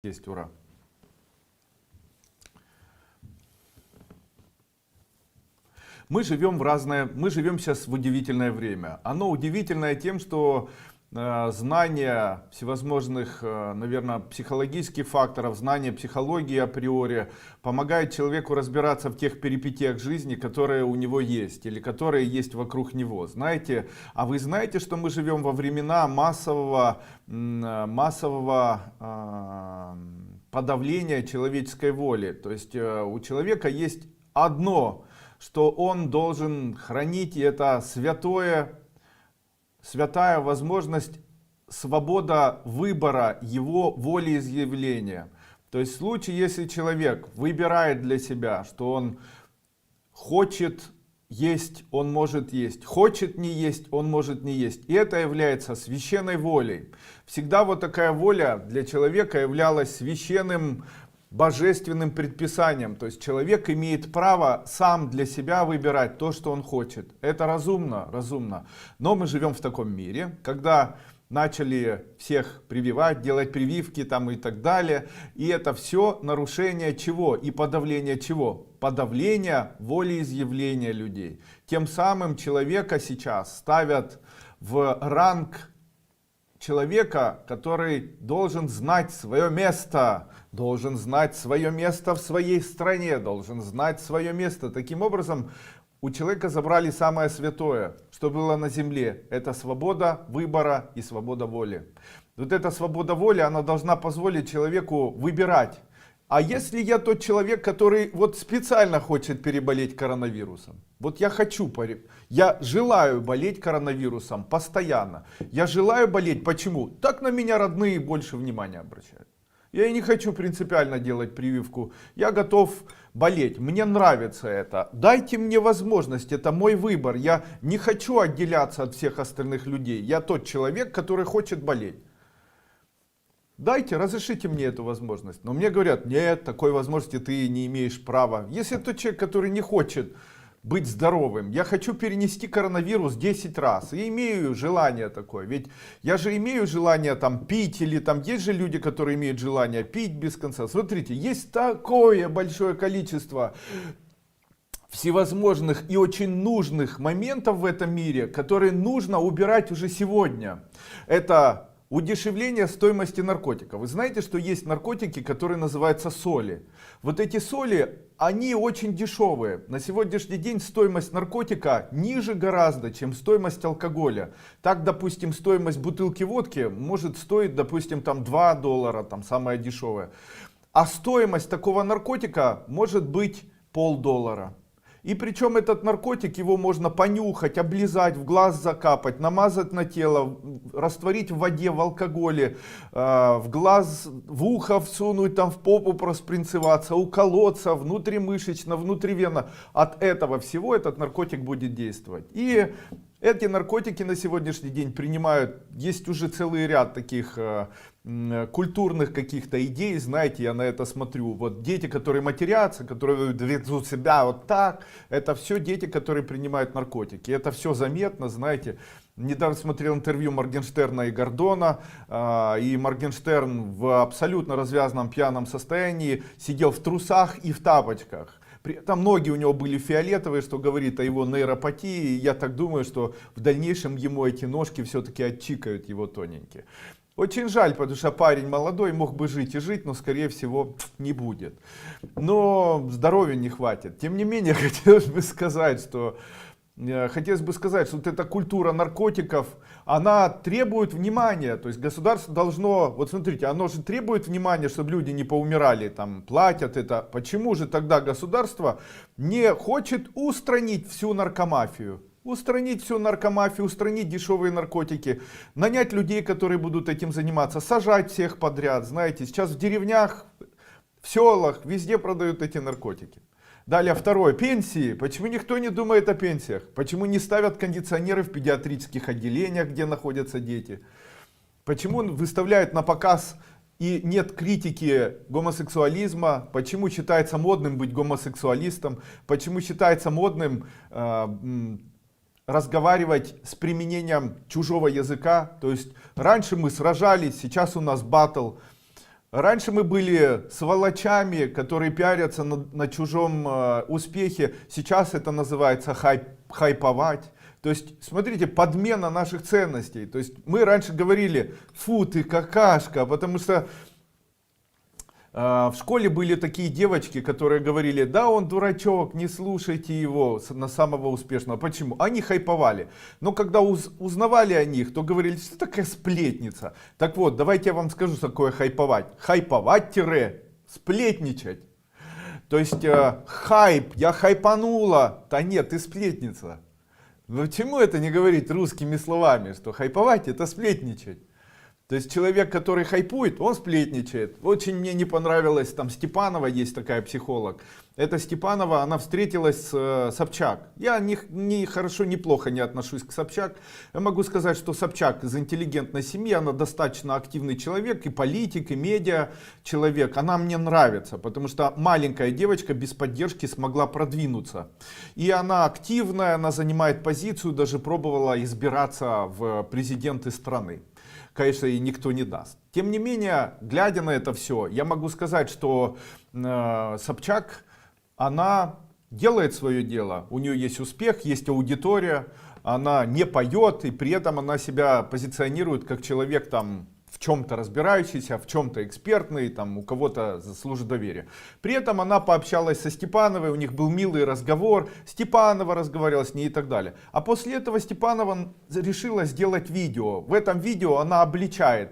Есть, ура. Мы живем сейчас в удивительное время. Оно удивительное тем, что знание всевозможных, наверное, психологических факторов, знание психологии априори помогает человеку разбираться в тех перипетиях жизни, которые у него есть или которые есть вокруг него. Знаете, а вы знаете, что мы живем во времена массового подавления человеческой воли. То есть у человека есть одно, что он должен хранить, и это святая возможность, свобода выбора его волеизъявления. То есть в случае, если человек выбирает для себя, что он хочет есть, он может есть, хочет не есть, он может не есть. И это является священной волей. Всегда вот такая воля для человека являлась священным божественным предписанием. То есть человек имеет право сам для себя выбирать то, что он хочет. Это разумно. Но мы живем в таком мире, когда начали всех прививать, делать прививки там и так далее. И это все нарушение чего? И подавление чего? Подавление волеизъявления людей. Тем самым человека сейчас ставят в ранг человека, который должен знать свое место. Должен знать свое место в своей стране. Должен знать свое место. Таким образом, у человека забрали самое святое, что было на земле. Это свобода выбора и свобода воли. Вот эта свобода воли, она должна позволить человеку выбирать. А если я тот человек, который вот специально хочет переболеть коронавирусом? Вот я желаю болеть коронавирусом постоянно. Я желаю болеть. Почему? Так на меня родные больше внимания обращают. Я и не хочу принципиально делать прививку. Я готов болеть. Мне нравится это. Дайте мне возможность. Это мой выбор. Я не хочу отделяться от всех остальных людей. Я тот человек, который хочет болеть. Дайте, разрешите мне эту возможность. Но мне говорят, нет, такой возможности ты не имеешь права. Если тот человек, который не хочет быть здоровым, я хочу перенести коронавирус 10 раз. И имею желание такое. Ведь я же имею желание там пить, или там есть же люди, которые имеют желание пить без конца. Смотрите, есть такое большое количество всевозможных и очень нужных моментов в этом мире, которые нужно убирать уже сегодня. Это удешевление стоимости наркотиков. Вы знаете, что есть наркотики, которые называются соли. Вот эти соли, они очень дешевые. На сегодняшний день стоимость наркотика ниже гораздо, чем стоимость алкоголя. Так, допустим, стоимость бутылки водки может стоить, допустим, там $2, там самая дешевая. А стоимость такого наркотика может быть $0,50. И причем этот наркотик, его можно понюхать, облизать, в глаз закапать, намазать на тело, растворить в воде, в алкоголе, в глаз, в ухо всунуть, там в попу проспринцеваться, уколоться, внутримышечно, внутривенно. От этого всего этот наркотик будет действовать. И эти наркотики на сегодняшний день принимают, есть уже целый ряд таких культурных каких-то идей, знаете, я на это смотрю. Вот дети, которые матерятся, которые ведут себя вот так, это все дети, которые принимают наркотики. Это все заметно, знаете. Недавно смотрел интервью Моргенштерна и Гордона, и Моргенштерн в абсолютно развязанном пьяном состоянии сидел в трусах и в тапочках. При этом ноги у него были фиолетовые, что говорит о его нейропатии. Я так думаю, что в дальнейшем ему эти ножки все-таки отчикают его тоненькие. Очень жаль, потому что парень молодой, мог бы жить и жить, но скорее всего не будет. Но здоровья не хватит. Тем не менее, хотелось бы сказать, что вот эта культура наркотиков, она требует внимания. То есть государство должно, вот смотрите, оно же требует внимания, чтобы люди не поумирали, там платят это. Почему же тогда государство не хочет устранить всю наркомафию? Устранить всю наркомафию, устранить дешевые наркотики, нанять людей, которые будут этим заниматься, сажать всех подряд. Знаете, сейчас в деревнях, в селах, везде продают эти наркотики. Далее второе, пенсии. Почему никто не думает о пенсиях? Почему не ставят кондиционеры в педиатрических отделениях, где находятся дети? Почему выставляют на показ и нет критики гомосексуализма? Почему считается модным быть гомосексуалистом? Почему считается модным разговаривать с применением чужого языка? То есть раньше мы сражались, сейчас у нас баттл. Раньше мы были сволочами, которые пиарятся на чужом успехе. Сейчас это называется хайповать. То есть, смотрите, подмена наших ценностей. То есть, мы раньше говорили, фу, ты какашка, потому что в школе были такие девочки, которые говорили, да, он дурачок, не слушайте его, на самого успешного. Почему? Они хайповали. Но когда узнавали о них, то говорили, что такая сплетница. Так вот, давайте я вам скажу, что такое хайповать. Хайповать-сплетничать. То есть, хайп, я хайпанула. Да нет, ты сплетница. Но почему это не говорить русскими словами, что хайповать это сплетничать? То есть человек, который хайпует, он сплетничает. Очень мне не понравилось, там Степанова есть такая психолог. Эта Степанова, она встретилась с Собчак. Я ни хорошо, ни плохо не отношусь к Собчак. Я могу сказать, что Собчак из интеллигентной семьи, она достаточно активный человек, и политик, и медиа человек. Она мне нравится, потому что маленькая девочка без поддержки смогла продвинуться. И она активная, она занимает позицию, даже пробовала избираться в президенты страны. Конечно, ей никто не даст. Тем не менее, глядя на это все, я могу сказать, что Собчак, она делает свое дело. У нее есть успех, есть аудитория, она не поет, и при этом она себя позиционирует как человек там в чем-то разбирающийся, в чем-то экспертный, там у кого-то заслужит доверие. При этом она пообщалась со Степановой, у них был милый разговор, Степанова разговаривала с ней и так далее. А после этого Степанова решила сделать видео. В этом видео она обличает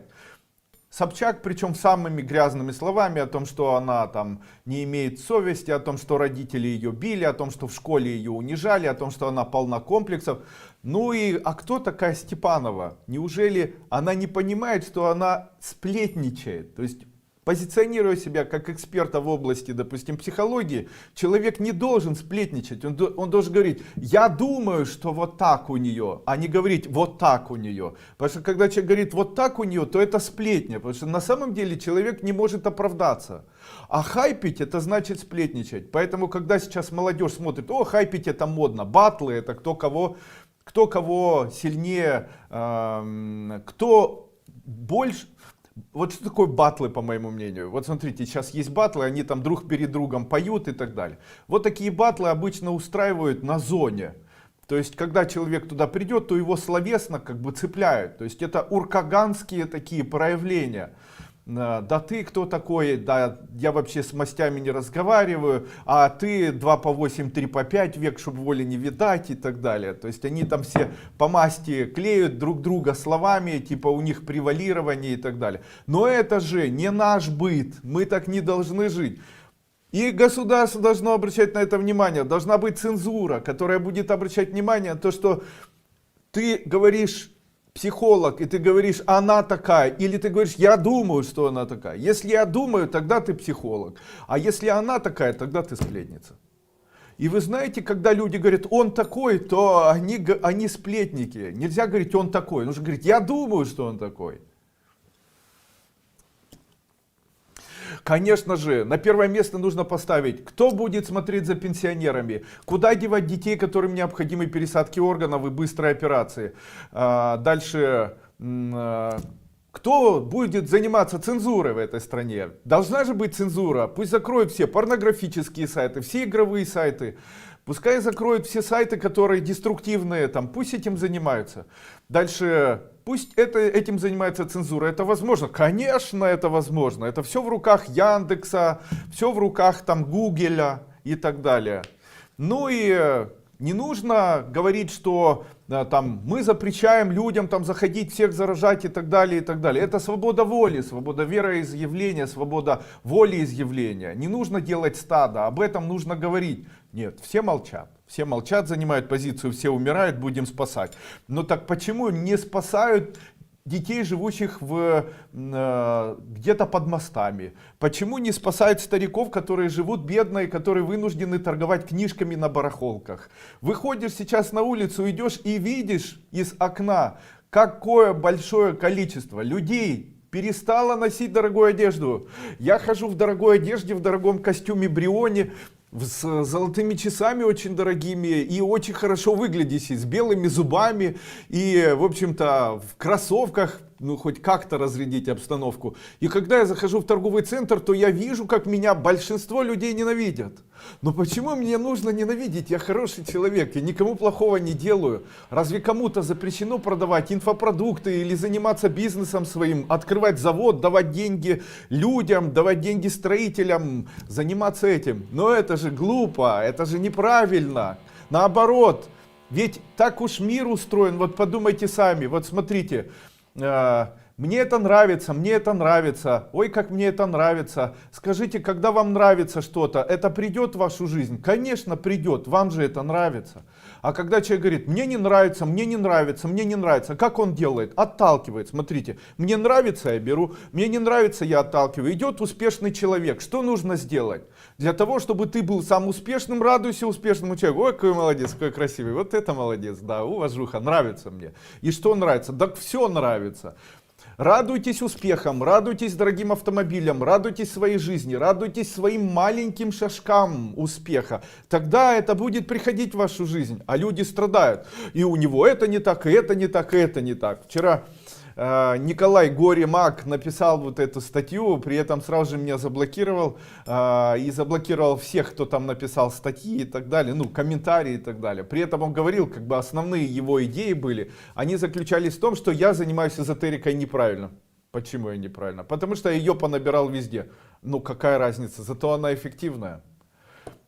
Собчак, причем самыми грязными словами, о том, что она там не имеет совести, о том, что родители ее били, о том, что в школе ее унижали, о том, что она полна комплексов. Ну и, а кто такая Степанова? Неужели она не понимает, что она сплетничает? То есть, позиционируя себя как эксперта в области, допустим, психологии, человек не должен сплетничать. Он должен говорить, я думаю, что вот так у нее, а не говорить вот так у нее. Потому что когда человек говорит вот так у нее, то это сплетня. Потому что на самом деле человек не может оправдаться. А хайпить это значит сплетничать. Поэтому когда сейчас молодежь смотрит, о, хайпить это модно, батлы это кто кого сильнее, кто больше. Вот что такое батлы, по моему мнению. Вот смотрите, сейчас есть батлы, они там друг перед другом поют и так далее. Вот такие батлы обычно устраивают на зоне. То есть, когда человек туда придет, то его словесно как бы цепляют. То есть, это уркаганские такие проявления. Да ты кто такой, да я вообще с мастями не разговариваю, а ты 2 по 8, 3 по 5 век, чтобы воли не видать и так далее. То есть они там все по масти клеют друг друга словами, типа у них превалирование и так далее. Но это же не наш быт, мы так не должны жить. И государство должно обращать на это внимание, должна быть цензура, которая будет обращать внимание на то, что ты говоришь психолог, и ты говоришь, она такая, или ты говоришь, я думаю, что она такая. Если я думаю, тогда ты психолог. А если она такая, тогда ты сплетница. И вы знаете, когда люди говорят, он такой, то они сплетники. Нельзя говорить, он такой. Нужно говорить, я думаю, что он такой. Конечно же, на первое место нужно поставить, кто будет смотреть за пенсионерами, куда девать детей, которым необходимы пересадки органов и быстрые операции. Дальше, кто будет заниматься цензурой в этой стране? Должна же быть цензура, пусть закроют все порнографические сайты, все игровые сайты. Пускай закроют все сайты, которые деструктивные, там, пусть этим занимаются. Дальше, пусть этим занимается цензура. Это возможно? Конечно, это возможно. Это все в руках Яндекса, все в руках там Гугеля и так далее. Ну и не нужно говорить, что там, мы запрещаем людям там, заходить, всех заражать и так далее, и так далее. Это свобода воли, свобода вероизъявления, свобода волеизъявления. Не нужно делать стадо, об этом нужно говорить. Нет, все молчат, занимают позицию, все умирают, будем спасать. Но так почему не спасают детей, живущих где-то под мостами? Почему не спасают стариков, которые живут бедно и которые вынуждены торговать книжками на барахолках? Выходишь сейчас на улицу, идешь и видишь из окна, какое большое количество людей перестало носить дорогую одежду. Я хожу в дорогой одежде, в дорогом костюме Бриони, с золотыми часами очень дорогими и очень хорошо выглядите, с белыми зубами и, в общем-то, в кроссовках. ну, хоть как-то разрядить обстановку. И когда я захожу в торговый центр, то я вижу, как меня большинство людей ненавидят. Но почему мне нужно ненавидеть? Я хороший человек, я никому плохого не делаю. Разве кому-то запрещено продавать инфопродукты или заниматься бизнесом своим, открывать завод, давать деньги людям, давать деньги строителям, заниматься этим? Но это же глупо, это же неправильно. Наоборот, ведь так уж мир устроен, вот подумайте сами, вот смотрите, мне это нравится, ой, как мне это нравится. Скажите, когда вам нравится что-то, это придет в вашу жизнь? Конечно, придет, вам же это нравится. А когда человек говорит, мне не нравится, мне не нравится, мне не нравится, как он делает? Отталкивает, смотрите, мне нравится, я беру, мне не нравится, я отталкиваю. Идет успешный человек, что нужно сделать? Для того, чтобы ты был сам успешным, радуйся успешному человеку. Ой, какой молодец, какой красивый, вот это молодец, да, уважуха, нравится мне. И что нравится? Да все нравится. Радуйтесь успехам, радуйтесь дорогим автомобилям, радуйтесь своей жизни, радуйтесь своим маленьким шажкам успеха. Тогда это будет приходить в вашу жизнь, а люди страдают. И у него это не так, и это не так, и это не так. Вчера Николай Горемак написал вот эту статью, при этом сразу же меня заблокировал и заблокировал всех, кто там написал статьи и так далее, ну, комментарии и так далее. При этом он говорил, как бы основные его идеи были, они заключались в том, что я занимаюсь эзотерикой неправильно. Почему я неправильно? Потому что я ее понабирал везде. Ну, какая разница, зато она эффективная.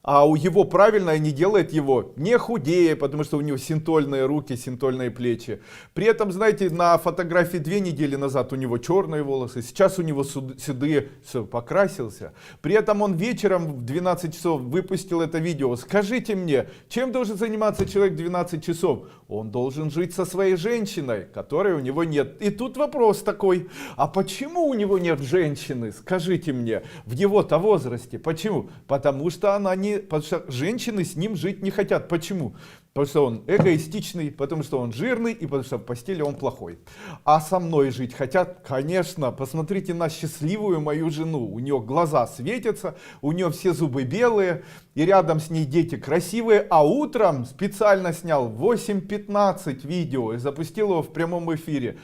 А у его правильное не делает его не худее, потому что у него синтольные руки, синтольные плечи. При этом, знаете, на фотографии 2 недели назад у него черные волосы, сейчас у него седые, все, покрасился. При этом он вечером в 12 часов выпустил это видео. Скажите мне, чем должен заниматься человек 12 часов? Он должен жить со своей женщиной, которой у него нет. И тут вопрос такой, а почему у него нет женщины? Скажите мне, в его-то возрасте. Почему? Потому что она не... Потому что женщины с ним жить не хотят. Почему? Потому что он эгоистичный, потому что он жирный и потому что в постели он плохой. А со мной жить хотят? Конечно. Посмотрите на счастливую мою жену. У нее глаза светятся, у нее все зубы белые, и рядом с ней дети красивые. А утром специально снял 8:15 видео и запустил его в прямом эфире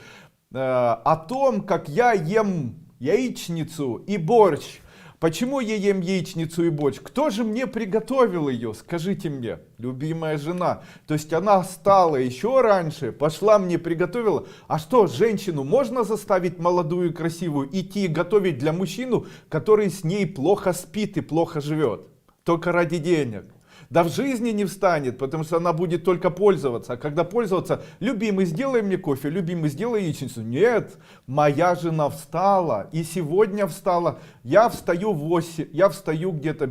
о том, как я ем яичницу и борщ. Почему я ем яичницу и борщ? Кто же мне приготовил ее? Скажите мне, любимая жена. То есть она встала еще раньше, пошла мне приготовила. А что, женщину можно заставить молодую и красивую идти готовить для мужчину, который с ней плохо спит и плохо живет? Только ради денег. Да в жизни не встанет, потому что она будет только пользоваться. А когда пользоваться, любимый, сделай мне кофе, любимый, сделай яичницу. Нет, моя жена встала, и сегодня встала. Я встаю в 8, я встаю где-то в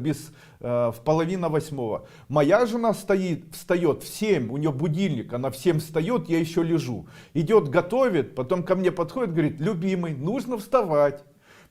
7:30. Моя жена встает в 7, у нее будильник, она в 7 встает, я еще лежу. Идет, готовит, потом ко мне подходит, говорит, любимый, нужно вставать.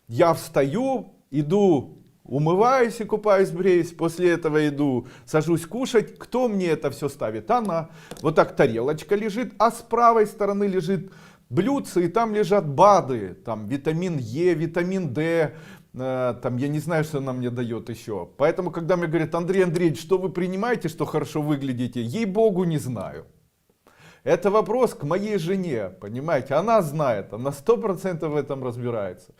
Я встаю, иду, умываюсь и купаюсь, бреюсь, после этого иду, сажусь кушать. Кто мне это все ставит? Она. Вот так тарелочка лежит, а с правой стороны лежит блюдце, и там лежат БАДы, там витамин Е, витамин D, там я не знаю, что она мне дает еще. Поэтому, когда мне говорят, Андрей Андреевич, что вы принимаете, что хорошо выглядите, ей-богу не знаю. Это вопрос к моей жене, понимаете, она знает, она 100% в этом разбирается.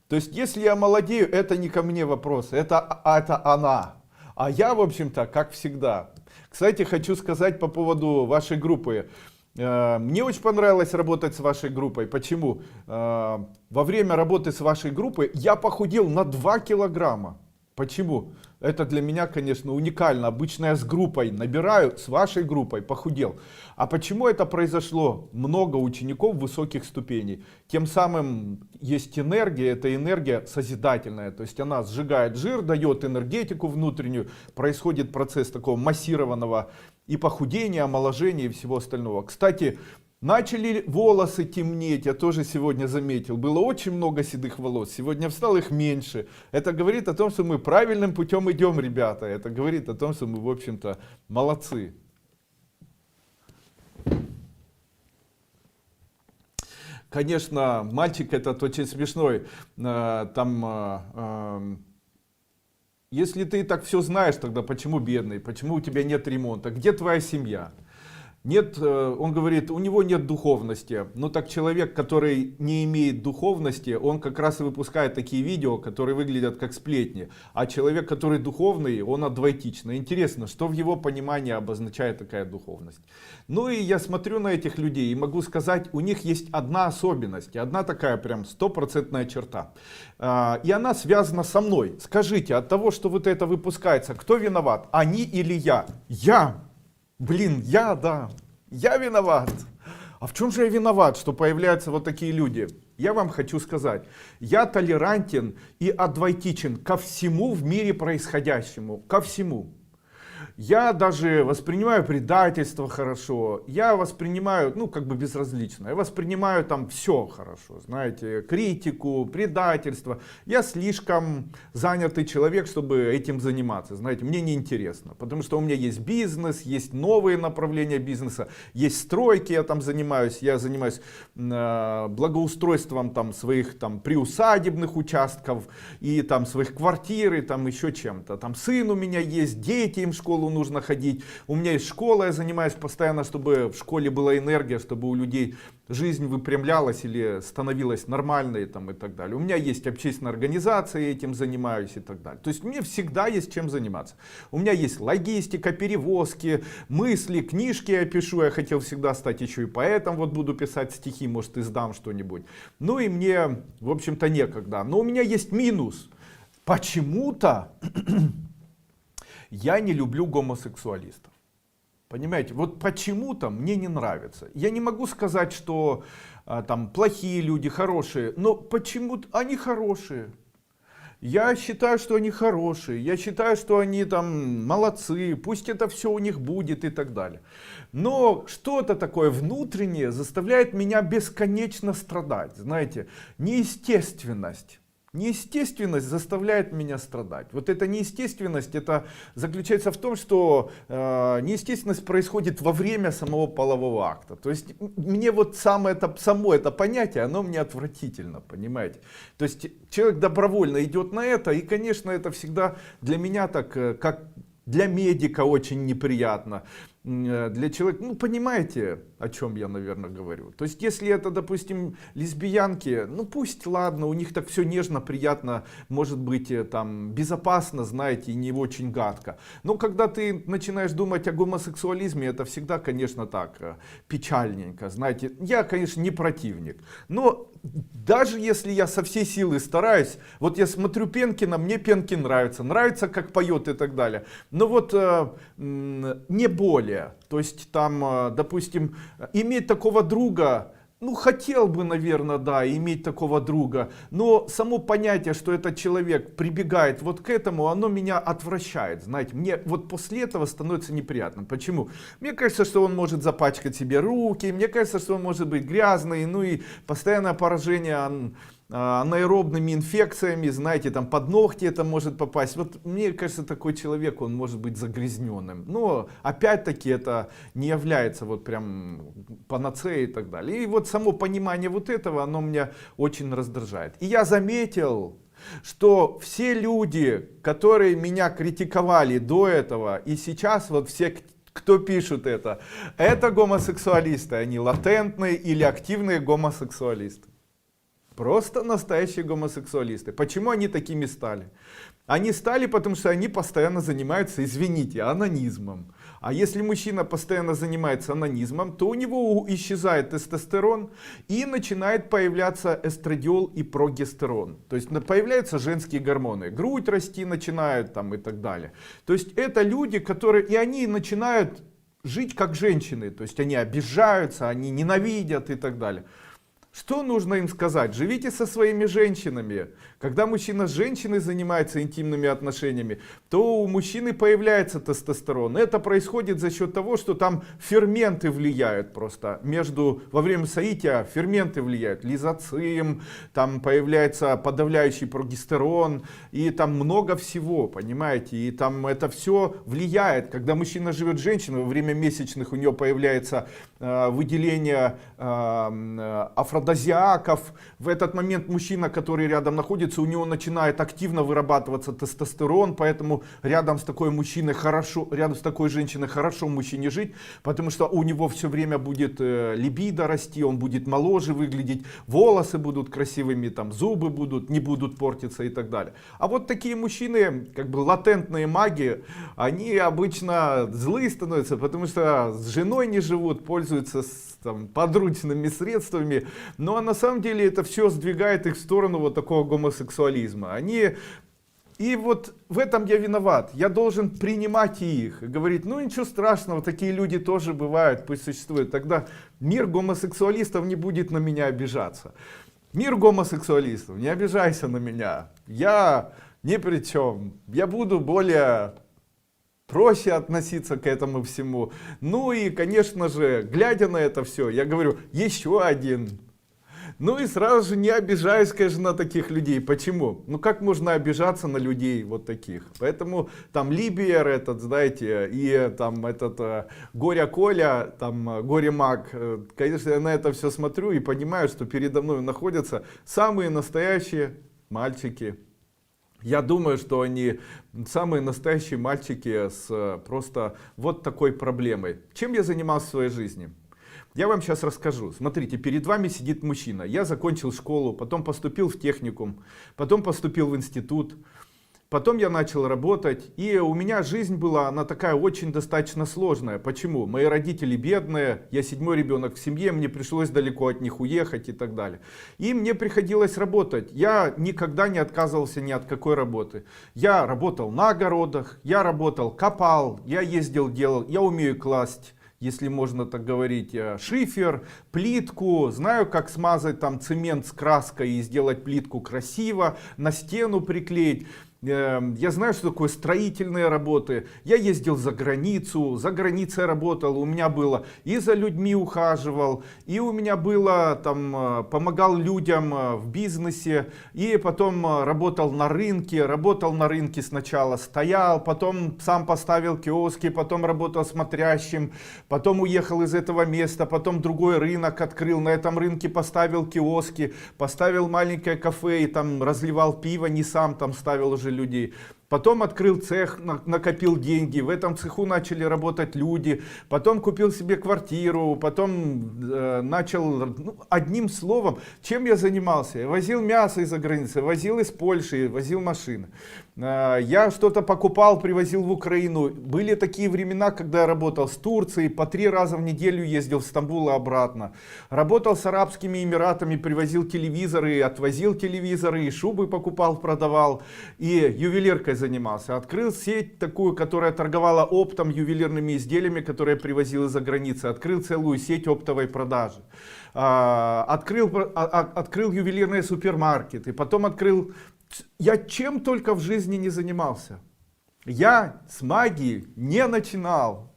То есть, если я молодею, это не ко мне вопрос, это она. А я, в общем-то, как всегда. Кстати, хочу сказать по поводу вашей группы. Мне очень понравилось работать с вашей группой. Почему? Во время работы с вашей группой я похудел на 2 килограмма. Почему? Это для меня, конечно, уникально. Обычно я с группой набираю, с вашей группой похудел. А почему это произошло? Много учеников высоких ступеней. Тем самым есть энергия, эта энергия созидательная. То есть она сжигает жир, дает энергетику внутреннюю. Происходит процесс такого массированного и похудения, омоложения и всего остального. Кстати, начали волосы темнеть, я тоже сегодня заметил. Было очень много седых волос, сегодня встал их меньше. Это говорит о том, что мы правильным путем идем, ребята. Это говорит о том, что мы, в общем-то, молодцы. Конечно, мальчик этот очень смешной. Если ты так все знаешь, тогда почему бедный? Почему у тебя нет ремонта? Где твоя семья? Нет, он говорит, у него нет духовности. Но так человек, который не имеет духовности, он как раз и выпускает такие видео, которые выглядят как сплетни. А человек, который духовный, он адвайтичный. Интересно, что в его понимании обозначает такая духовность. Ну и я смотрю на этих людей и могу сказать, у них есть одна особенность, одна такая прям стопроцентная черта. И она связана со мной. Скажите, от того, что вот это выпускается, кто виноват? Они или я? Я! Блин, да, я виноват. А в чем же я виноват, что появляются вот такие люди? Я вам хочу сказать, я толерантен и адвайтичен ко всему в мире происходящему, ко всему. Я даже воспринимаю предательство хорошо, я воспринимаю, ну как бы безразлично, я воспринимаю там все хорошо, знаете, критику, предательство. Я слишком занятый человек, чтобы этим заниматься, знаете, мне неинтересно, потому что у меня есть бизнес, есть новые направления бизнеса, есть стройки, я там занимаюсь, благоустройством там своих там приусадебных участков и там своих квартир и там еще чем-то, там сын у меня есть, дети им в школу нужно ходить. У меня есть школа, я занимаюсь постоянно, чтобы в школе была энергия, чтобы у людей жизнь выпрямлялась или становилась нормальной там, и так далее. У меня есть общественная организация, я этим занимаюсь и так далее. То есть мне всегда есть чем заниматься. У меня есть логистика, перевозки, мысли, книжки я пишу. Я хотел всегда стать еще и поэтом, вот буду писать стихи, может издам что-нибудь. Ну и мне, в общем-то, некогда. Но у меня есть минус. Почему-то я не люблю гомосексуалистов. Понимаете, вот почему-то мне не нравится. Я не могу сказать, что там плохие люди, хорошие, но почему-то они хорошие. Я считаю, что они хорошие, я считаю, что они там молодцы, пусть это все у них будет и так далее. Но что-то такое внутреннее заставляет меня бесконечно страдать. Знаете, неестественность. Неестественность заставляет меня страдать. Вот эта неестественность, это заключается в том, что неестественность происходит во время самого полового акта. То есть мне вот само это понятие, оно мне отвратительно, понимаете. То есть человек добровольно идет на это, и, конечно, это всегда для меня так, как для медика очень неприятно. Для человека, ну понимаете, о чем я, наверное, говорю. То есть, если это, допустим, лесбиянки, ну пусть, ладно, у них так все нежно, приятно, может быть, там, безопасно, знаете, и не очень гадко. Но когда ты начинаешь думать о гомосексуализме, это всегда, конечно, так, печальненько, знаете. Я, конечно, не противник, но даже если я со всей силы стараюсь, вот я смотрю Пенкина, мне Пенкин нравится, как поет и так далее. Но вот не более. То есть там, допустим, иметь такого друга, ну хотел бы, наверное, да, иметь такого друга, но само понятие, что этот человек прибегает вот к этому, оно меня отвращает, знаете, мне вот после этого становится неприятно. Почему? Мне кажется, что он может запачкать себе руки, мне кажется, что он может быть грязный, ну и постоянное поражение анаэробными инфекциями, знаете, там под ногти это может попасть. Вот мне кажется, такой человек, он может быть загрязненным. Но опять-таки это не является вот прям панацеей и так далее. И вот само понимание вот этого, оно меня очень раздражает. И я заметил, что все люди, которые меня критиковали до этого, и сейчас вот все, кто пишут это гомосексуалисты, они латентные или активные гомосексуалисты. Просто настоящие гомосексуалисты. Почему они такими стали? Они стали, потому что они постоянно занимаются, извините, анонизмом. А если мужчина постоянно занимается анонизмом, то у него исчезает тестостерон и начинает появляться эстрадиол и прогестерон. То есть появляются женские гормоны. Грудь расти начинают там и так далее. То есть это люди, которые, и они начинают жить как женщины. То есть они обижаются, они ненавидят и так далее. Что нужно им сказать? Живите со своими женщинами. Когда мужчина с женщиной занимается интимными отношениями, то у мужчины появляется тестостерон. Это происходит за счет того, что там ферменты влияют просто. Во время соития ферменты влияют. Лизоцим, там появляется подавляющий прогестерон. И там много всего, понимаете. И там это все влияет. Когда мужчина живет с женщиной, во время месячных у нее появляется выделение афродизиаков, афродизиаков. В этот момент мужчина, который рядом находится, у него начинает активно вырабатываться тестостерон, поэтому рядом с такой мужчиной хорошо, рядом с такой женщиной хорошо мужчине жить, потому что у него все время будет либидо расти, он будет моложе выглядеть, волосы будут красивыми, там зубы будут, не будут портиться и так далее. А вот такие мужчины, как бы латентные маги, они обычно злые становятся, потому что с женой не живут, пользуются там подручными средствами, но на самом деле это все сдвигает их в сторону вот такого гомосексуализма. И вот в этом я виноват. Я должен принимать их и говорить, ну ничего страшного, такие люди тоже бывают, пусть существуют. Тогда мир гомосексуалистов не будет на меня обижаться. Мир гомосексуалистов, не обижайся на меня. Я ни при чем. Я буду более проще относиться к этому всему. Ну и, конечно же, глядя на это все, я говорю, еще один. Ну и сразу же не обижаюсь, конечно, на таких людей. Почему? Ну как можно обижаться на людей вот таких? Поэтому там Либер этот, знаете, и там этот Горя Коля, там Горе Маг, конечно, я на это все смотрю и понимаю, что передо мной находятся самые настоящие мальчики. Я думаю, что они самые настоящие мальчики с просто вот такой проблемой. Чем я занимался в своей жизни? Я вам сейчас расскажу. Смотрите, перед вами сидит мужчина. Я закончил школу, потом поступил в техникум, потом поступил в институт. Потом я начал работать, и у меня жизнь была, она такая очень достаточно сложная. Почему? Мои родители бедные, я 7-й ребенок в семье, мне пришлось далеко от них уехать и так далее. И мне приходилось работать. Я никогда не отказывался ни от какой работы. Я работал на огородах, я работал, копал, я ездил, делал, я умею класть, если можно так говорить, шифер, плитку, знаю, как смазать там цемент с краской и сделать плитку красиво, на стену приклеить. Я знаю, что такое строительные работы. Я ездил за границу, за границей работал. У меня было и за людьми ухаживал, и у меня было там, помогал людям в бизнесе, и потом работал на рынке. Работал на рынке сначала, стоял, потом сам поставил киоски, потом работал смотрящим, потом уехал из этого места, потом другой рынок открыл, на этом рынке поставил киоски, поставил маленькое кафе и там разливал пиво, не сам там ставил уже людей. Потом открыл цех, накопил деньги, в этом цеху начали работать люди, потом купил себе квартиру, потом начал, ну, одним словом, чем я занимался? Я возил мясо из-за границы, возил из Польши, возил машины. Я что-то покупал, привозил в Украину. Были такие времена, когда я работал с Турцией, по 3 раза в неделю ездил в Стамбул и обратно. Работал с Арабскими Эмиратами, привозил телевизоры, отвозил телевизоры, и шубы покупал, продавал, и ювелиркой занимался. Открыл сеть такую, которая торговала оптом, ювелирными изделиями, которые я привозил из-за границы. Открыл целую сеть оптовой продажи. Открыл ювелирные супермаркеты, потом открыл... Я чем только в жизни не занимался. Я с магией не начинал.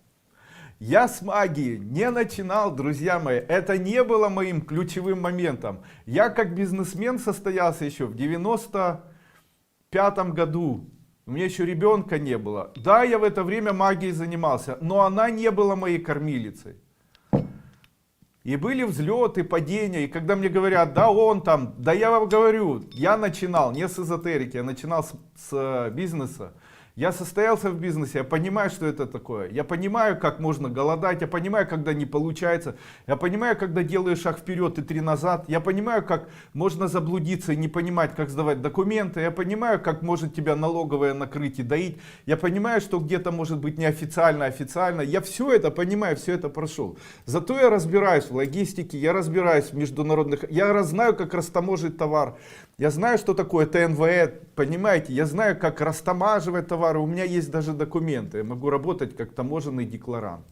Я с магией не начинал, друзья мои. Это не было моим ключевым моментом. Я как бизнесмен состоялся еще в 95-м году. У меня еще ребенка не было. Да, я в это время магией занимался, но она не была моей кормилицей. И были взлеты, падения, и когда мне говорят, да он там, да я вам говорю, я начинал не с эзотерики, я начинал с бизнеса. Я состоялся в бизнесе, я понимаю, что это такое. Я понимаю, как можно голодать, я понимаю, когда не получается. Я понимаю, когда делаешь шаг вперед и 3 назад. Я понимаю, как можно заблудиться и не понимать, как сдавать документы. Я понимаю, как может тебя налоговая накрыть и доить. Я понимаю, что где-то может быть неофициально, официально. Я все это понимаю, все это прошел. Зато я разбираюсь в логистике, я разбираюсь в международных... Я знаю, как растаможить товар. Я знаю, что такое ТНВЭ, понимаете? Я знаю, как растамаживать товары. У меня есть даже документы. Я могу работать как таможенный декларант.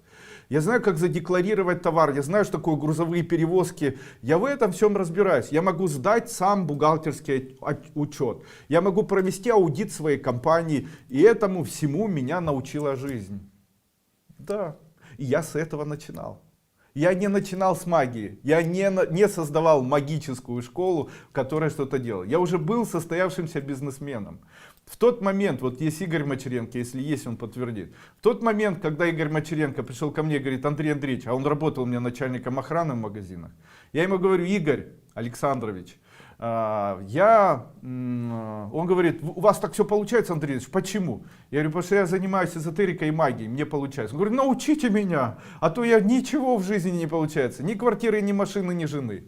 Я знаю, как задекларировать товар. Я знаю, что такое грузовые перевозки. Я в этом всем разбираюсь. Я могу сдать сам бухгалтерский учет. Я могу провести аудит своей компании. И этому всему меня научила жизнь. Да, и я с этого начинал. Я не начинал с магии, я не создавал магическую школу, в которой что-то делал. Я уже был состоявшимся бизнесменом. В тот момент, вот есть Игорь Мочеренко, если есть, он подтвердит. В тот момент, когда Игорь Мочеренко пришел ко мне и говорит: Андрей Андреевич, а он работал у меня начальником охраны в магазинах. Я ему говорю: Игорь Александрович, он говорит: у вас так все получается, Андрей Андреевич, почему? Я говорю: потому что я занимаюсь эзотерикой и магией, мне получается. Он говорит: научите меня, а то я ничего в жизни не получается, ни квартиры, ни машины, ни жены.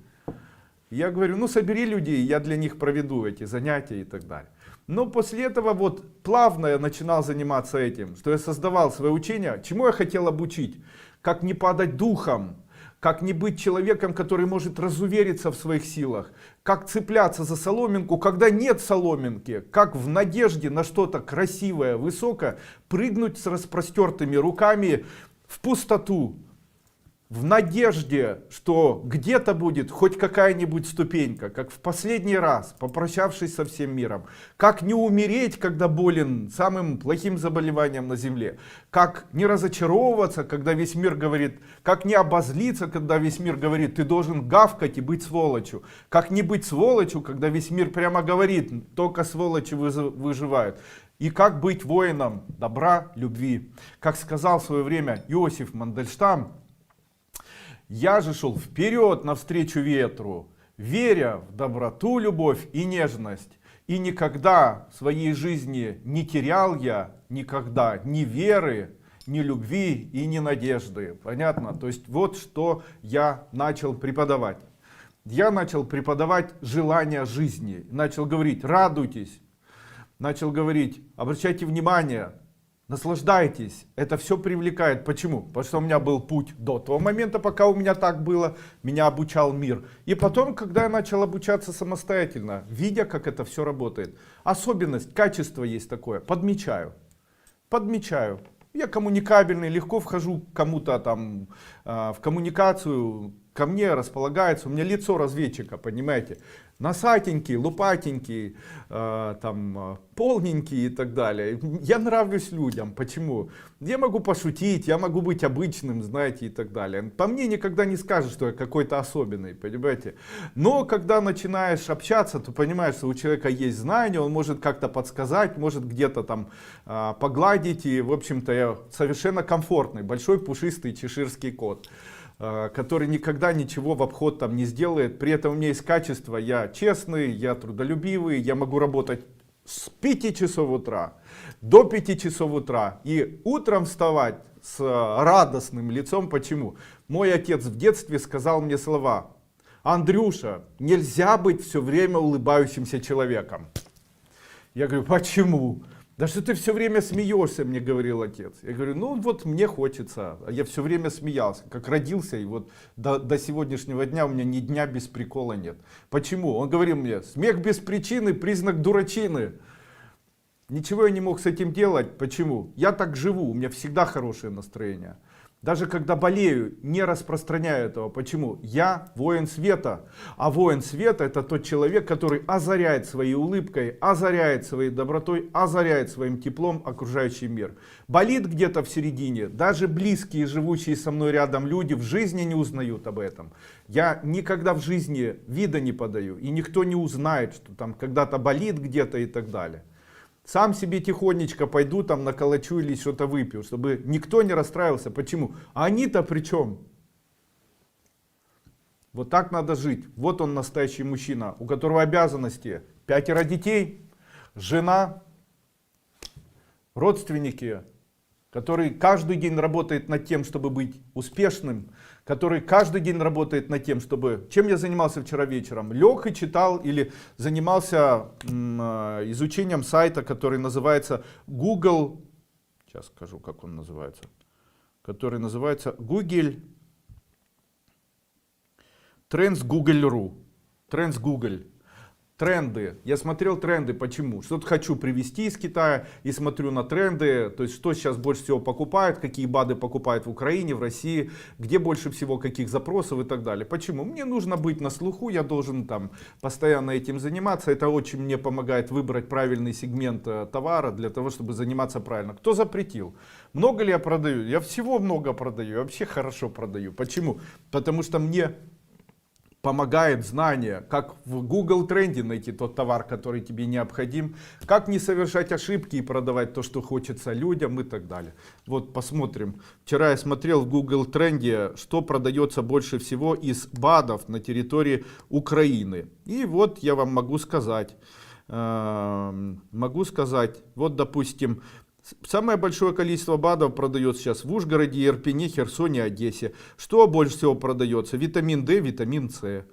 Я говорю: ну собери людей, я для них проведу эти занятия и так далее. Но после этого вот плавно я начинал заниматься этим, что я создавал свое учение. Чему я хотел обучить? Как не падать духом, как не быть человеком, который может разувериться в своих силах, как цепляться за соломинку, когда нет соломинки, как в надежде на что-то красивое, высокое, прыгнуть с распростертыми руками в пустоту, в надежде, что где-то будет хоть какая-нибудь ступенька, как в последний раз, попрощавшись со всем миром, как не умереть, когда болен самым плохим заболеванием на земле, как не разочаровываться, когда весь мир говорит, как не обозлиться, когда весь мир говорит: ты должен гавкать и быть сволочью, как не быть сволочью, когда весь мир прямо говорит: только сволочи выживают. И как быть воином добра, любви. Как сказал в свое время Иосиф Мандельштам: я же шел вперед навстречу ветру, веря в доброту, любовь и нежность. И никогда в своей жизни не терял я никогда ни веры, ни любви и ни надежды. Понятно? То есть вот что я начал преподавать. Я начал преподавать желание жизни. Начал говорить: радуйтесь. Начал говорить: обращайте внимание. Наслаждайтесь, это все привлекает. Почему? Потому что у меня был путь до того момента, пока у меня так было, меня обучал мир. И потом, когда я начал обучаться самостоятельно, видя, как это все работает. Особенность, качество есть такое: подмечаю. Подмечаю. Я коммуникабельный, легко вхожу к кому-то там в коммуникацию, ко мне располагается, у меня лицо разведчика, понимаете? Носатенький, лупатенький, полненький и так далее. Я нравлюсь людям. Почему? Я могу пошутить, я могу быть обычным, знаете, и так далее. По мне никогда не скажешь, что я какой-то особенный, понимаете? Но когда начинаешь общаться, то понимаешь, что у человека есть знания, он может как-то подсказать, может где-то там погладить. И, в общем-то, я совершенно комфортный, большой пушистый чеширский кот, который никогда ничего в обход там не сделает. При этом у меня есть качество: я честный, я трудолюбивый, я могу работать с 5 часов утра до 5 часов утра и утром вставать с радостным лицом. Почему? Мой отец в детстве сказал мне слова: Андрюша, нельзя быть все время улыбающимся человеком. Я говорю: почему? Да что ты все время смеешься, мне говорил отец. Я говорю: ну вот мне хочется. Я все время смеялся, как родился, и вот до сегодняшнего дня у меня ни дня без прикола нет. Почему? Он говорил мне: смех без причины — признак дурачины. Ничего я не мог с этим делать. Почему? Я так живу, у меня всегда хорошее настроение. Даже когда болею, не распространяю этого. Почему? Я воин света. А воин света — это тот человек, который озаряет своей улыбкой, озаряет своей добротой, озаряет своим теплом окружающий мир. Болит где-то в середине. Даже близкие, живущие со мной рядом люди в жизни не узнают об этом. Я никогда в жизни вида не подаю. И никто не узнает, что там когда-то болит где-то и так далее. Сам себе тихонечко пойду там наколочу или что-то выпью, чтобы никто не расстраивался. Почему? А они-то при чем? Вот так надо жить. Вот он, настоящий мужчина, у которого обязанности: 5 детей, жена, родственники, который каждый день работает над тем, чтобы быть успешным, который каждый день работает над тем, чтобы... Чем я занимался вчера вечером? Лег и читал или занимался изучением сайта, который называется Google... Сейчас скажу, как он называется. Который называется Google Trends Google.ru. Trends Google. Тренды. Я смотрел тренды. Почему? Что-то хочу привезти из Китая и смотрю на тренды. То есть, что сейчас больше всего покупают, какие БАДы покупают в Украине, в России, где больше всего каких запросов и так далее. Почему? Мне нужно быть на слуху, я должен там постоянно этим заниматься. Это очень мне помогает выбрать правильный сегмент товара для того, чтобы заниматься правильно. Кто запретил? Много ли я продаю? Я всего много продаю. Я вообще хорошо продаю. Почему? Потому что мне помогает знание, как в Google тренде найти тот товар, который тебе необходим, как не совершать ошибки и продавать то, что хочется людям и так далее. Вот посмотрим. Вчера я смотрел в Google тренде, что продается больше всего из БАДов на территории Украины. И вот я вам могу сказать, вот допустим, самое большое количество БАДов продается сейчас в Ужгороде, Ирпене, Херсоне, Одессе. Что больше всего продается? Витамин D, витамин С.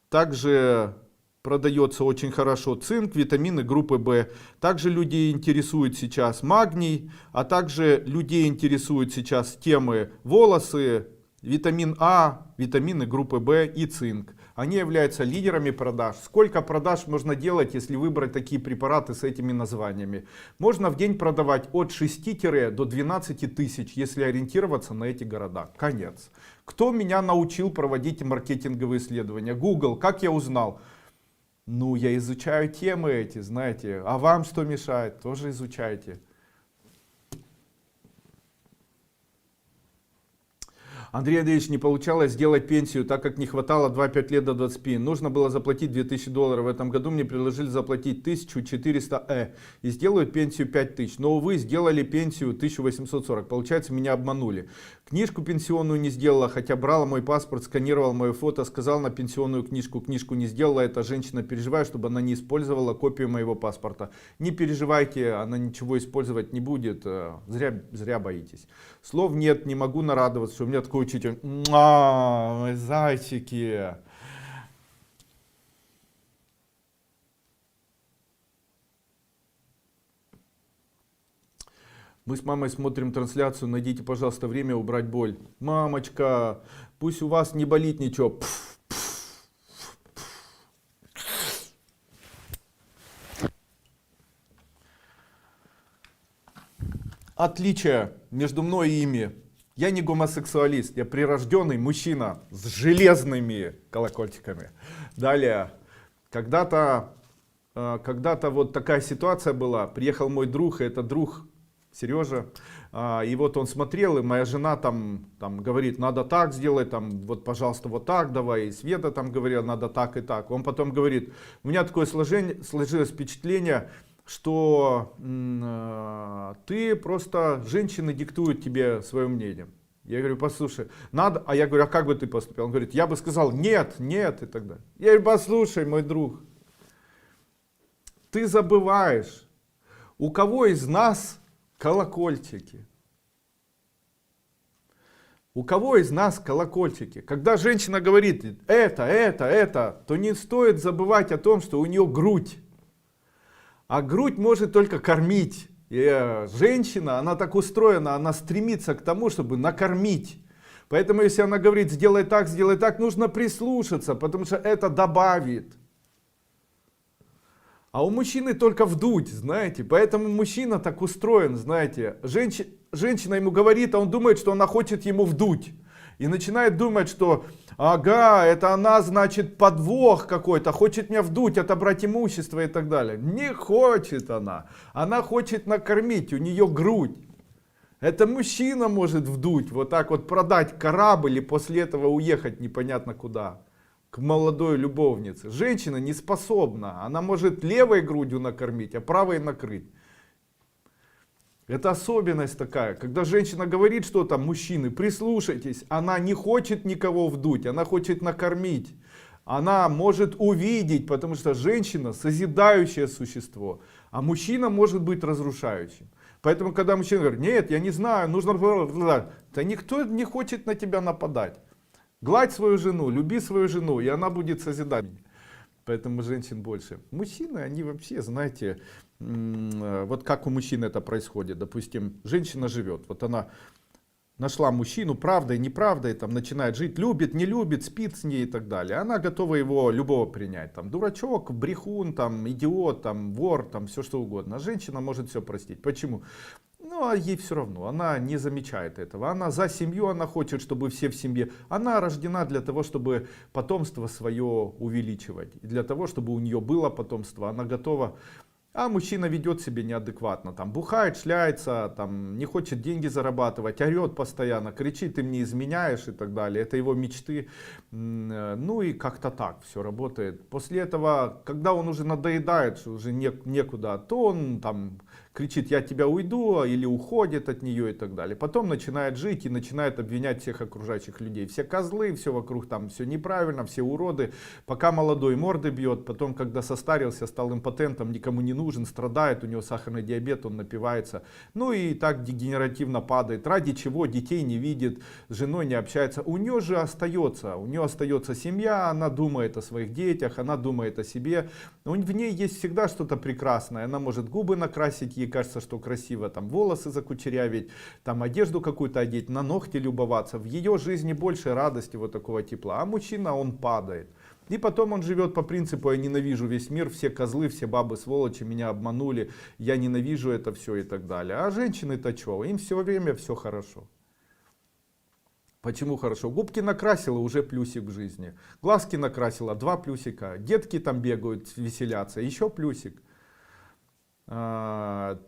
Также продается очень хорошо цинк, витамины группы В. Также людей интересует сейчас магний, а также людей интересуют сейчас темы волосы, витамин А, витамины группы В и цинк. Они являются лидерами продаж. Сколько продаж можно делать, если выбрать такие препараты с этими названиями? Можно в день продавать от 6 до 12 тысяч, если ориентироваться на эти города. Конец. Кто меня научил проводить маркетинговые исследования? Google. Как я узнал? Ну, я изучаю темы эти, знаете. А вам что мешает? Тоже изучайте. Андрей Андреевич, не получалось сделать пенсию, так как не хватало 2-5 лет до 25. Нужно было заплатить $2000. В этом году мне предложили заплатить 1400 и сделают пенсию 5000. Но, увы, сделали пенсию 1840. Получается, меня обманули. Книжку пенсионную не сделала, хотя брала мой паспорт, сканировал мое фото, сказал на пенсионную книжку. Книжку не сделала. Эта женщина, переживает, чтобы она не использовала копию моего паспорта. Не переживайте, она ничего использовать не будет. Зря боитесь. Слов нет, не могу нарадоваться, что у меня такой учитель. Мои зайчики. Мы с мамой смотрим трансляцию. Найдите, пожалуйста, время убрать боль. Мамочка, пусть у вас не болит ничего. Отличие между мной и ими. Я не гомосексуалист, я прирожденный мужчина с железными колокольчиками. Далее, когда-то вот такая ситуация была. Приехал мой друг, и это друг Сережа. И вот он смотрел, и моя жена там говорит, надо так сделать, там, вот, пожалуйста, вот так давай. И Света там говорила, надо так и так. Он потом говорит, у меня такое сложилось впечатление, что ты просто, женщины диктуют тебе свое мнение. Я говорю, послушай, надо, а я говорю, а как бы ты поступил? Он говорит, я бы сказал нет, нет и так далее. Я говорю, послушай, мой друг, ты забываешь, у кого из нас колокольчики? У кого из нас колокольчики? Когда женщина говорит это, то не стоит забывать о том, что у нее грудь. А грудь может только кормить. И женщина, она так устроена, она стремится к тому, чтобы накормить. Поэтому, если она говорит, сделай так, нужно прислушаться, потому что это добавит. А у мужчины только вдуть, знаете. Поэтому мужчина так устроен, знаете. Женщина ему говорит, а он думает, что она хочет ему вдуть. И начинает думать, что ага, это она, значит, подвох какой-то, хочет меня вдуть, отобрать имущество и так далее. Не хочет она. Она хочет накормить, у нее грудь. Это мужчина может вдуть, вот так вот продать корабль и после этого уехать непонятно куда. К молодой любовнице. Женщина не способна. Она может левой грудью накормить, а правой накрыть. Это особенность такая, когда женщина говорит что-то, мужчины, прислушайтесь, она не хочет никого вдуть, она хочет накормить. Она может увидеть, потому что женщина созидающее существо, а мужчина может быть разрушающим. Поэтому, когда мужчина говорит, нет, я не знаю, нужно... Да никто не хочет на тебя нападать. Гладь свою жену, люби свою жену, и она будет созидать. Поэтому женщин больше. Мужчины, они вообще, знаете, вот как у мужчин это происходит. Допустим, женщина живет, вот она нашла мужчину, правдой, неправдой, там начинает жить, любит, не любит, спит с ней и так далее. Она готова его любого принять. Там дурачок, брехун, там идиот, там вор, там все что угодно. А женщина может все простить. Почему? Ну, а ей все равно, она не замечает этого. Она за семью, она хочет, чтобы все в семье. Она рождена для того, чтобы потомство свое увеличивать. И для того, чтобы у нее было потомство, она готова А мужчина ведет себя неадекватно, там бухает, шляется, там не хочет деньги зарабатывать, орет постоянно, кричит, ты мне изменяешь и так далее. Это его мечты. Ну и как-то так все работает. После этого, когда он уже надоедает, что уже некуда, то он там кричит, я от тебя уйду, или уходит от нее и так далее. Потом начинает жить и начинает обвинять всех окружающих людей. Все козлы, все вокруг там все неправильно, все уроды. Пока молодой морды бьет, потом когда состарился, стал импотентом, никому не нужен, страдает, у него сахарный диабет, он напивается. Ну и так дегенеративно падает. Ради чего детей не видит, с женой не общается. У нее же остается семья, она думает о своих детях, она думает о себе. В ней есть всегда что-то прекрасное. Она может губы накрасить, ей кажется, что красиво, там волосы закучерявить, там одежду какую-то одеть, на ногти любоваться. В ее жизни больше радости вот такого тепла. А мужчина, он падает. И потом он живет по принципу, я ненавижу весь мир, все козлы, все бабы сволочи, меня обманули, я ненавижу это все и так далее. А женщины-то что? Им все время все хорошо. Почему хорошо? Губки накрасила, уже плюсик в жизни. Глазки накрасила, 2 плюсика. Детки там бегают, веселятся, еще плюсик. А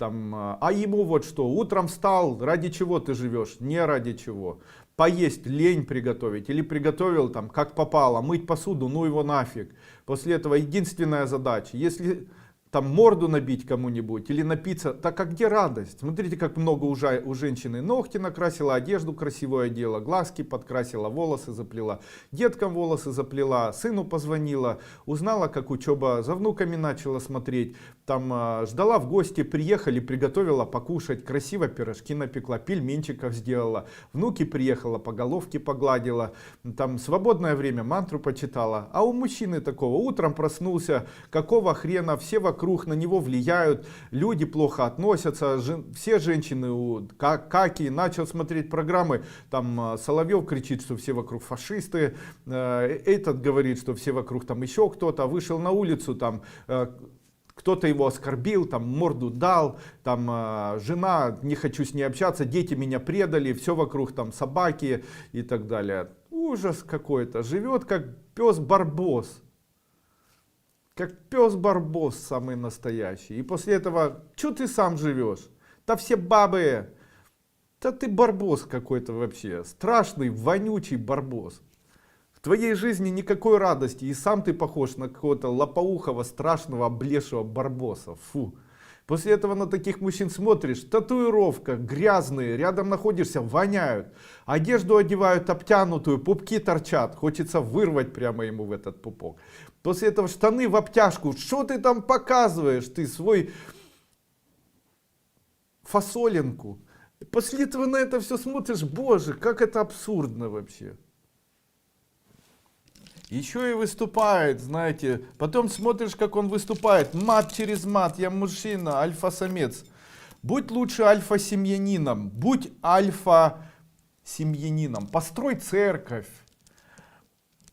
ему вот что, утром встал, ради чего ты живешь? Не ради чего. Поесть лень приготовить или приготовил там как попало, мыть посуду, ну его нафиг. После этого единственная задача, если там морду набить кому-нибудь или напиться, так а где радость? Смотрите, как много у женщины. Ногти накрасила, одежду красивую одела, глазки подкрасила, волосы заплела, деткам волосы заплела, сыну позвонила, узнала, как учеба, за внуками начала смотреть, там ждала в гости, приехали, приготовила покушать, красиво пирожки напекла, пельменчиков сделала, внуки приехала, по головке погладила, там свободное время мантру почитала. А у мужчины такого, утром проснулся, какого хрена, все вокруг на него влияют, люди плохо относятся, все женщины каки, начал смотреть программы, там Соловьев кричит, что все вокруг фашисты, этот говорит, что все вокруг там еще кто-то, вышел на улицу, там кто-то его оскорбил, там морду дал, там жена, не хочу с ней общаться, дети меня предали, все вокруг там собаки и так далее. Ужас какой-то, живет как пес-барбос. Как пес-барбос самый настоящий. И после этого, что ты сам живешь? Да все бабы. Да ты барбос какой-то вообще. Страшный, вонючий барбос. В твоей жизни никакой радости. И сам ты похож на какого-то лопоухого, страшного, облезшего барбоса. Фу. После этого на таких мужчин смотришь, татуировка, грязные, рядом находишься, воняют. Одежду одевают обтянутую, пупки торчат. Хочется вырвать прямо ему в этот пупок. После этого штаны в обтяжку. Что ты там показываешь? Ты свой фасолинку. После этого на это все смотришь, боже, как это абсурдно вообще. Еще и выступает, знаете, потом смотришь, как он выступает, мат через мат, я мужчина, альфа-самец. Будь лучше альфа-семьянином, будь альфа-семьянином, построй церковь,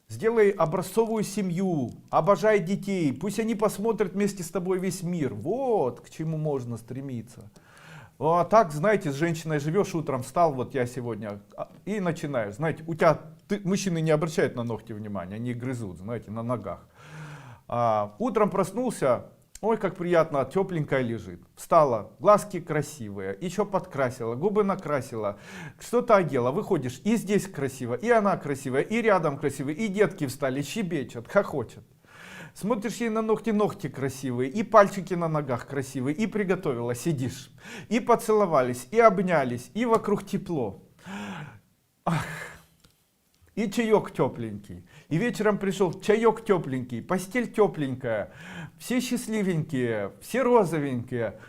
сделай образцовую семью, обожай детей, пусть они посмотрят вместе с тобой весь мир, вот к чему можно стремиться. А так, знаете, с женщиной живешь, утром встал, вот я сегодня, и начинаешь, знаете, у тебя, мужчины не обращают на ногти внимания, они грызут, знаете, на ногах. Утром проснулся, ой, как приятно, тепленькая лежит. Встала, глазки красивые, еще подкрасила, губы накрасила, что-то одела, выходишь, и здесь красиво, и она красивая, и рядом красивая, и детки встали, щебечут, хохочут. Смотришь ей на ногти, ногти красивые, и пальчики на ногах красивые, и приготовила, сидишь, и поцеловались, и обнялись, и вокруг тепло. Ах. И чаек тепленький, и вечером пришел чаек тепленький, постель тепленькая, все счастливенькие, все розовенькие.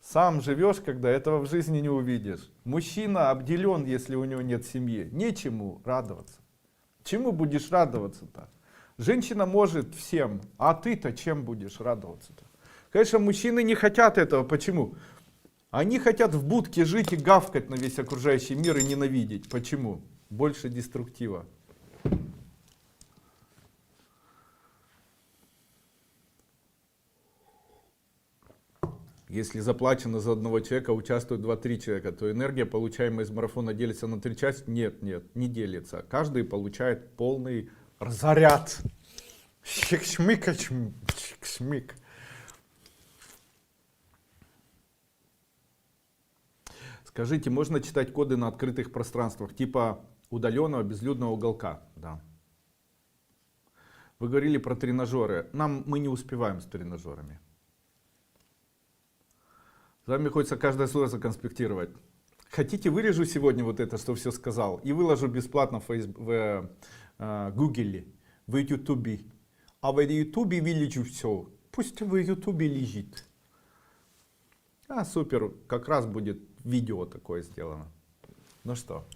Сам живешь, когда этого в жизни не увидишь. Мужчина обделен, если у него нет семьи, нечему радоваться. Чему будешь радоваться-то? Женщина может всем, а ты-то чем будешь радоваться-то? Конечно, мужчины не хотят этого. Почему? Они хотят в будке жить и гавкать на весь окружающий мир и ненавидеть. Почему? Больше деструктива. Если заплачено за одного человека, участвуют 2-3 человека, то энергия, получаемая из марафона, делится на 3 части? Нет, не делится. Каждый получает полный заряд. Шик-шмик. Скажите, можно читать коды на открытых пространствах, типа удаленного безлюдного уголка? Да. Вы говорили про тренажеры. Мы не успеваем с тренажерами. С вами хочется каждое слово законспектировать. Хотите, вырежу сегодня вот это, что все сказал, и выложу бесплатно в Гугле, в Ютубе. А в Ютубе вылечу все. Пусть в Ютубе лежит. Супер, как раз будет видео такое сделано. Ну что?